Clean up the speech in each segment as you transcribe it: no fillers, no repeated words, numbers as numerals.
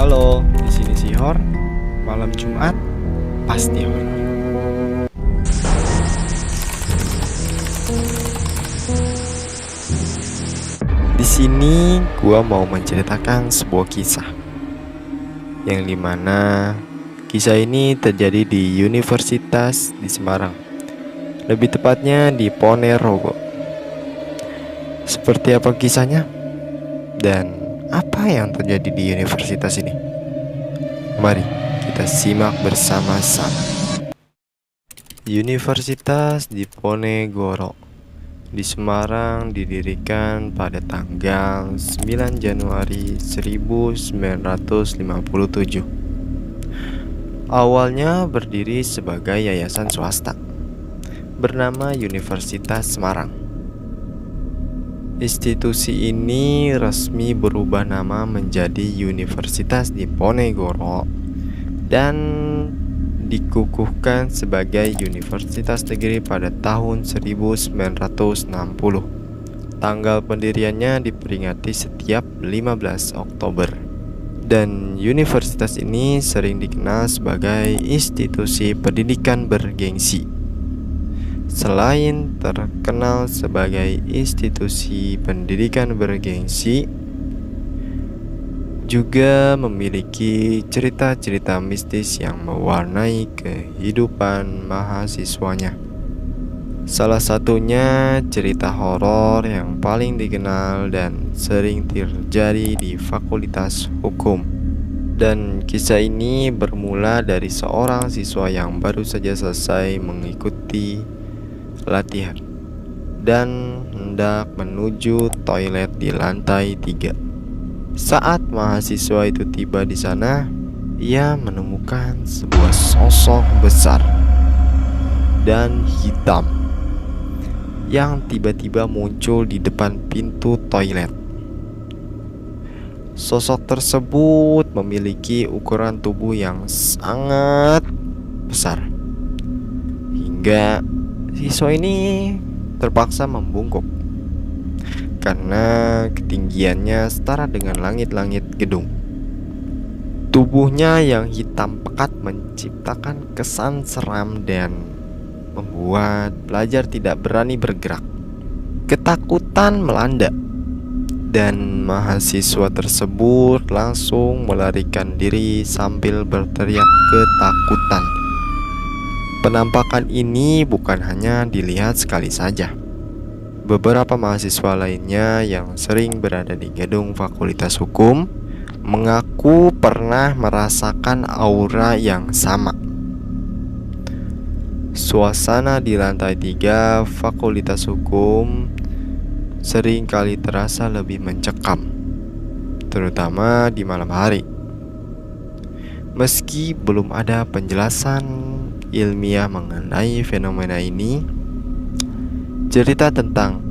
Halo, di sini si Hor. Malam Jumat pasti horor. Di sini gua mau menceritakan sebuah kisah yang dimana kisah ini terjadi di Universitas di Semarang, lebih tepatnya di Ponorogo. Seperti apa kisahnya dan apa yang terjadi di universitas ini? Mari kita simak bersama-sama. Universitas Diponegoro di Semarang didirikan pada tanggal 9 Januari 1957. Awalnya berdiri sebagai yayasan swasta bernama Universitas Semarang. Institusi ini resmi berubah nama menjadi Universitas Diponegoro dan dikukuhkan sebagai Universitas Negeri pada tahun 1960. Tanggal pendiriannya diperingati setiap 15 Oktober. Dan universitas ini sering dikenal sebagai institusi pendidikan bergengsi. Selain terkenal sebagai institusi pendidikan bergengsi, juga memiliki cerita-cerita mistis yang mewarnai kehidupan mahasiswanya. Salah satunya cerita horor yang paling dikenal dan sering terjadi di Fakultas Hukum. Dan kisah ini bermula dari seorang siswa yang baru saja selesai mengikuti latihan dan hendak menuju toilet di lantai 3. Saat mahasiswa itu tiba di sana, ia menemukan sebuah sosok besar dan hitam yang tiba-tiba muncul di depan pintu toilet. Sosok tersebut memiliki ukuran tubuh yang sangat besar, hingga siswa ini terpaksa membungkuk karena ketinggiannya setara dengan langit-langit gedung. Tubuhnya yang hitam pekat menciptakan kesan seram dan membuat pelajar tidak berani bergerak. Ketakutan melanda dan mahasiswa tersebut langsung melarikan diri sambil berteriak ketakutan. Penampakan ini bukan hanya dilihat sekali saja. Beberapa mahasiswa lainnya yang sering berada di gedung Fakultas Hukum mengaku pernah merasakan aura yang sama. Suasana di lantai 3 Fakultas Hukum sering kali terasa lebih mencekam, terutama di malam hari. Meski belum ada penjelasan ilmiah mengenai fenomena ini, cerita tentang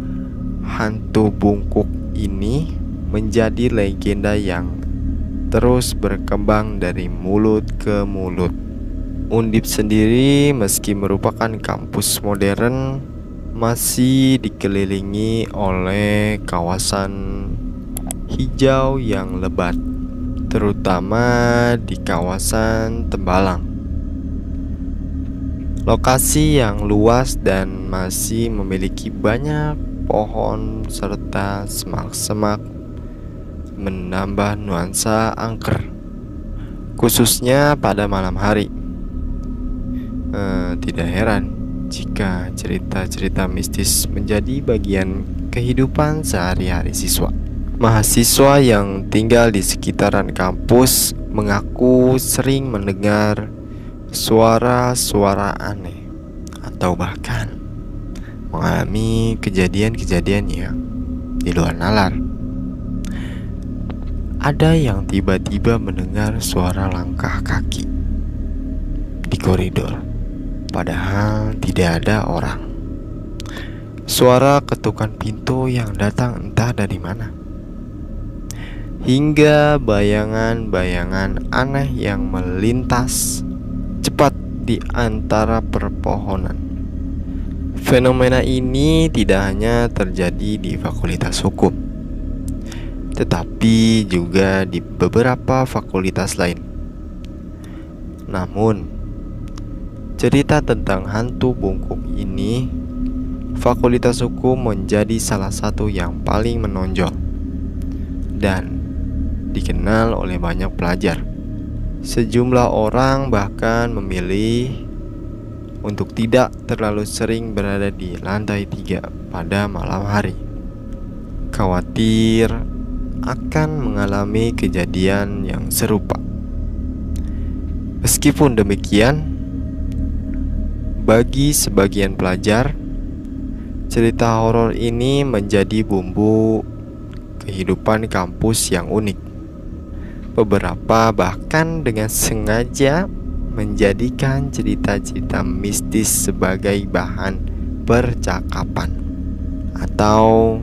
hantu bungkuk ini menjadi legenda yang terus berkembang dari mulut ke mulut. Undip sendiri meski merupakan kampus modern, masih dikelilingi oleh kawasan hijau yang lebat, terutama di kawasan Tembalang. Lokasi yang luas dan masih memiliki banyak pohon serta semak-semak menambah nuansa angker, khususnya pada malam hari. Tidak heran jika cerita-cerita mistis menjadi bagian kehidupan sehari-hari siswa. Mahasiswa yang tinggal di sekitaran kampus mengaku sering mendengar suara-suara aneh atau bahkan mengalami kejadian-kejadian yang di luar nalar. Ada yang tiba-tiba mendengar suara langkah kaki di koridor, padahal tidak ada orang. Suara ketukan pintu yang datang entah dari mana, hingga bayangan-bayangan aneh yang melintas cepat di antara perpohonan. Fenomena ini tidak hanya terjadi di Fakultas Hukum, tetapi juga di beberapa fakultas lain. Namun, cerita tentang hantu bungkuk ini, Fakultas Hukum menjadi salah satu yang paling menonjol dan dikenal oleh banyak pelajar. Sejumlah orang bahkan memilih untuk tidak terlalu sering berada di lantai 3 pada malam hari, khawatir akan mengalami kejadian yang serupa. Meskipun demikian, bagi sebagian pelajar, cerita horor ini menjadi bumbu kehidupan kampus yang unik. Beberapa bahkan dengan sengaja menjadikan cerita-cerita mistis sebagai bahan percakapan atau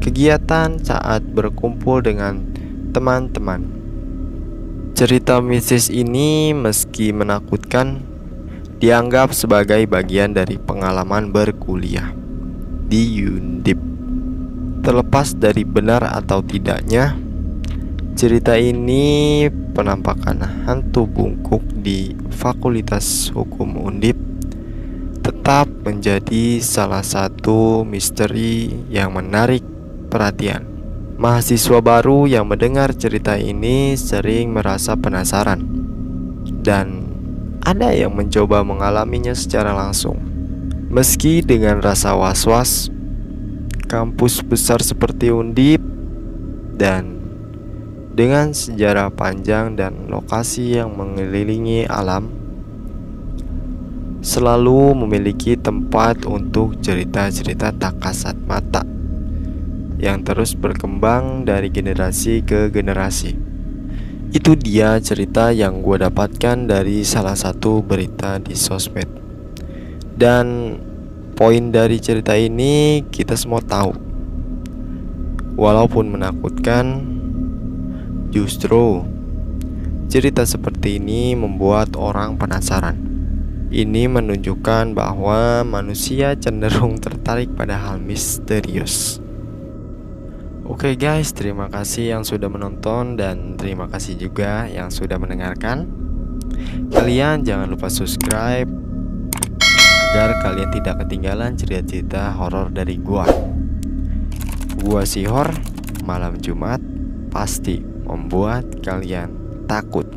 kegiatan saat berkumpul dengan teman-teman. Cerita mistis ini meski menakutkan, dianggap sebagai bagian dari pengalaman berkuliah di Undip. Terlepas dari benar atau tidaknya, cerita ini penampakan hantu bungkuk di Fakultas Hukum Undip tetap menjadi salah satu misteri yang menarik perhatian. Mahasiswa baru yang mendengar cerita ini sering merasa penasaran, dan ada yang mencoba mengalaminya secara langsung. Meski dengan rasa was-was, kampus besar seperti Undip dan dengan sejarah panjang dan lokasi yang mengelilingi alam selalu memiliki tempat untuk cerita-cerita tak kasat mata yang terus berkembang dari generasi ke generasi. Itu dia cerita yang gue dapatkan dari salah satu berita di sosmed. Dan poin dari cerita ini kita semua tahu, walaupun menakutkan, justru cerita seperti ini membuat orang penasaran. Ini menunjukkan bahwa manusia cenderung tertarik pada hal misterius. Oke guys, terima kasih yang sudah menonton dan terima kasih juga yang sudah mendengarkan. Kalian jangan lupa subscribe agar kalian tidak ketinggalan cerita-cerita horor dari gua. Gua Sihor, malam Jumat pasti membuat kalian takut.